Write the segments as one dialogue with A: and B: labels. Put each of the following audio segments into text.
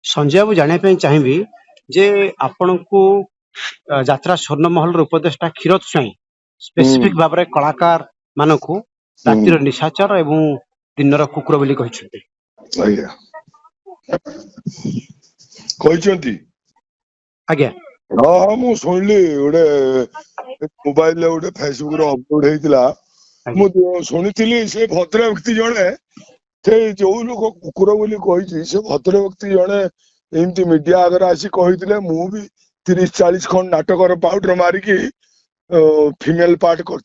A: संजय बाबू जानापी चाहिए जे आपण को यात्रा स्वर्ण महल उपदेष्टा क्षीरोद स्वाई स्पेसिफिक भाव में कलाकार मानक रातिर निशाचर एवं दिन कुकुर बोली
B: आज्ञा कहते
A: आज्ञा
B: हाँ हाँ मु शुणिली गोटे मोबाइल गोटे फेसबुक अपलोड होता शुणी से भद्र व्यक्ति जड़े से जो लोग कुकुर बोली कही से भद्र व्यक्ति जड़े एमती मीडिया आगे आसी कही मु भी 30-40 खंड नाटक पाउडर मारिकी फिमेल पार्ट कर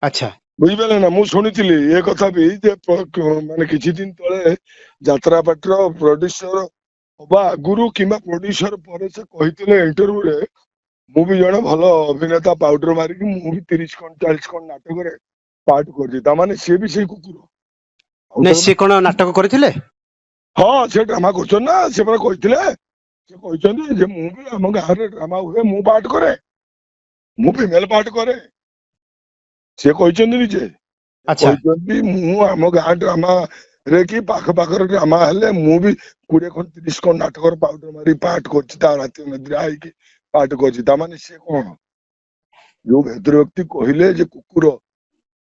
A: अच्छा
B: बुझिपारे ना मु शुणी ये कथा भी माने किछि दिन तले यात्रा पाटर प्रोड्यूसर हवा आगुरु किंबा प्रोड्यूसर पर से कही इंटरव्यू रे मु भी जड़े भल अभिनेता पाउडर मारिकी मु भी 30-40 खंड नाटक पार्ट कर सी भी से कुकुर
A: नहीं सी कौन नाटक करथिले
B: हाँ से ड्रामा कर ना से कहते मु भी आम गाँव में ड्रामा हुए मु पार्ट करे मु फिमेल पार्ट करे से कहते निजे कहते मु आम गाँ ड्रामा रे कि पाख पाखर ड्रामा हेले मु भी 20-30 खंड नाटक पाउडर मारी पार्ट कर राति निद्रा पार्ट कर सी कौन जो भद्र व्यक्ति कहले जे कुकुर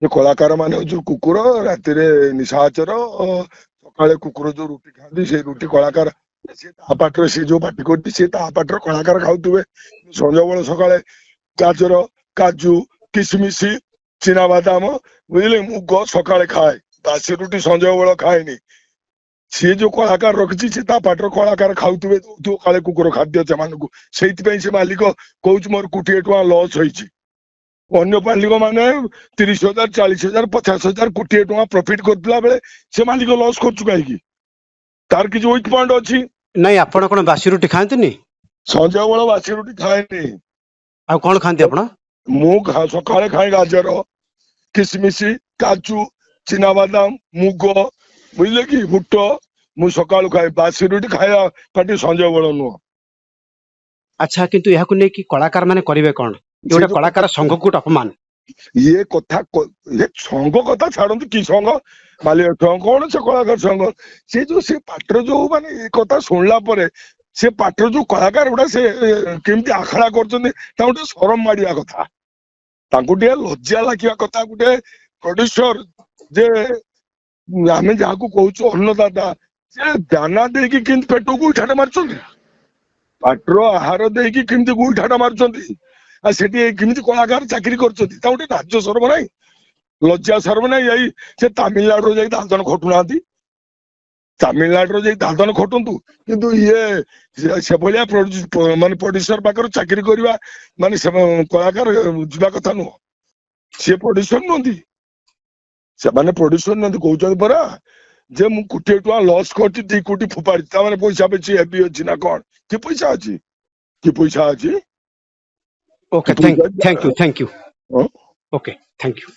B: जो कलाकार माने जो कुकुर राति निशाचर सकाଳେ कुकुर जो रुटी खाती से रुटी कलाकार पाटर से जो पार्टी करती से पाटर कलाकार खाऊे संज बल सकाଳେ गाजर काजू किसमिश चिनाबादाम बुझे मुग सकाଳେ खाए बासी रुटी संजय बल खाएनी सी जो कलाकार रखी से पाटर कलाकार खाऊे काले कुकुर खाद्य से मालिक कौच मोर 1,000 टଙ୍କା लॉस होती अन्य मालिक माने 30,000 40,000 50,000 1,000 टଙ୍କା प्रॉफिट करथिला बेले से मालिक लॉस करछु काई तार कि जो वीक पॉइंट अछि
A: नहीं आपण कोन बासी रुटी खांतनी
B: संजय बल बासी रुटी खाएनी
A: आ कोन खांती आपण
B: मु सकाळे खाए गाजर किसमिश काजू चिनाबादाम मुग बुझले कि बुट मु सकाळु खाए बासी रुटी खाया पार्टी संजय बल नु
A: अच्छा किंतु यहाकु नै कि कलाकार माने करिवे कोन योटा कलाकार संघ को अपमान
B: ये कथा ये संघ कथा छाड़ू कि संघ मालिक कौन से कलाकार संघ से जो से पाटर जो माने ये कथा शुणला परे से पाटर जो कलाकार गुड़ा से केमती आखड़ा कर शरम मारिया कथा लज्जा लगे कथा गोटे प्रोड्यूसर जे आम जहाँ कहूँ अन्नदाता से दाना देकी केमती पेट को उठाटा मार पाटर आहार देकी केमती गुईठाटा मार्च सेठी कलाकार चाकरी कर राज्य सर्व ना लज्जा सर्व ना यही से तमिलनाडु जा दादन खटुना तमिलनाडु जा दादन खटु किंतु ये से भाया माने प्रोड्यूसर पाखर चाकरी करवा माने कलाकार जावा कथा नुह सी प्रोड्यूसर नुहति से माने प्रोड्यूसर नुहति कहते परा जे मु 1,000 टଙ୍କା लॉस कर 2 कोटी फोपाड़ी पैसा बेची हेबी अच्छी ना कौन कि पैसा अच्छी
A: Okay, thank you. Okay, thank you.